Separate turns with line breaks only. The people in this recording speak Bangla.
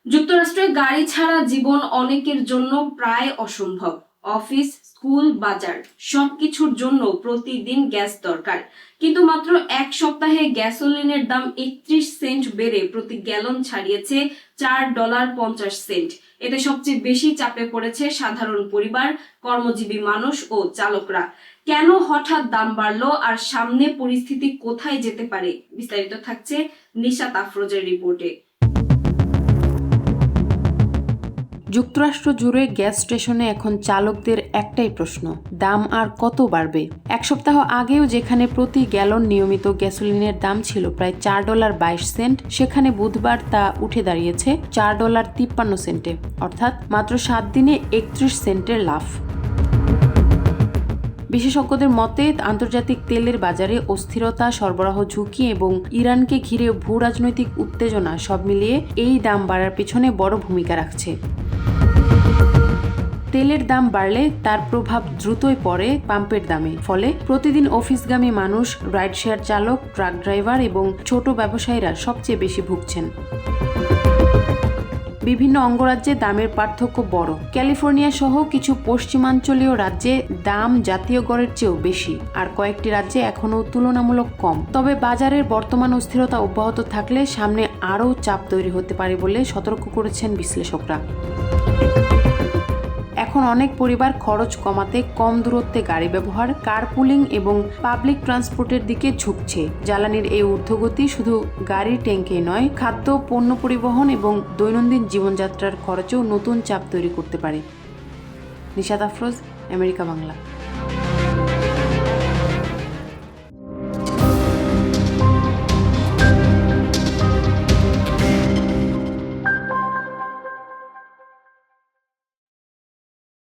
যুক্তরাষ্ট্রে গাড়ি ছাড়া জীবন অনেকের জন্য প্রায় অসম্ভব। অফিস, স্কুল, বাজার সবকিছুর জন্য প্রতিদিন গ্যাস দরকার। কিন্তু মাত্র এক সপ্তাহে গ্যাসোলিনের দাম 31 সেন্ট বেড়ে প্রতি গ্যালন ছাড়িয়েছে $4.50। এতে সবচেয়ে বেশি চাপে পড়েছে সাধারণ পরিবার, কর্মজীবী মানুষ ও চালকরা। কেন হঠাৎ দাম বাড়লো আর সামনে পরিস্থিতি কোথায় যেতে পারে, বিস্তারিত থাকছে নিশাত আফরোজের রিপোর্টে।
যুক্তরাষ্ট্র জুড়ে গ্যাস স্টেশনে এখন চালকদের একটাই প্রশ্ন, দাম আর কত বাড়বে? এক সপ্তাহ আগেও যেখানে প্রতি গ্যালন নিয়মিত গ্যাসোলিনের দাম ছিল প্রায় $4.22, সেখানে বুধবার তা উঠে দাঁড়িয়েছে $4.53, অর্থাৎ মাত্র 7 দিনে 31 সেন্টের লাফ। বিশেষজ্ঞদের মতে আন্তর্জাতিক তেলের বাজারে অস্থিরতা, সরবরাহ ঝুঁকি এবং ইরানকে ঘিরে ভূ রাজনৈতিক উত্তেজনা সব মিলিয়ে এই দাম বাড়ার পেছনে বড় ভূমিকা রাখছে। তেলের দাম বাড়লে তার প্রভাব দ্রুতই পড়ে পাম্পের দামে। ফলে প্রতিদিন অফিসগামী মানুষ, রাইড শেয়ার চালক, ট্রাক ড্রাইভার এবং ছোট ব্যবসায়ীরা সবচেয়ে বেশি ভুগছেন। বিভিন্ন অঙ্গরাজ্যে দামের পার্থক্য বড়। ক্যালিফোর্নিয়া সহ কিছু পশ্চিমাঞ্চলীয় রাজ্যে দাম জাতীয় গড়ের চেয়েও বেশি, আর কয়েকটি রাজ্যে এখনও তুলনামূলক কম। তবে বাজারের বর্তমান অস্থিরতা অব্যাহত থাকলে সামনে আরও চাপ তৈরি হতে পারে বলে সতর্ক করেছেন বিশ্লেষকরা। এখন অনেক পরিবার খরচ কমাতে কম দূরত্বে গাড়ি ব্যবহার, কারপুলিং এবং পাবলিক ট্রান্সপোর্টের দিকে ঝুঁকছে। জ্বালানির এই ঊর্ধ্বগতি শুধু গাড়ির ট্যাঙ্কে নয়, খাদ্য, পণ্য পরিবহন এবং দৈনন্দিন জীবনযাত্রার খরচেও নতুন চাপ তৈরি করতে পারে। নিশাত আফরোজ, আমেরিকা বাংলা।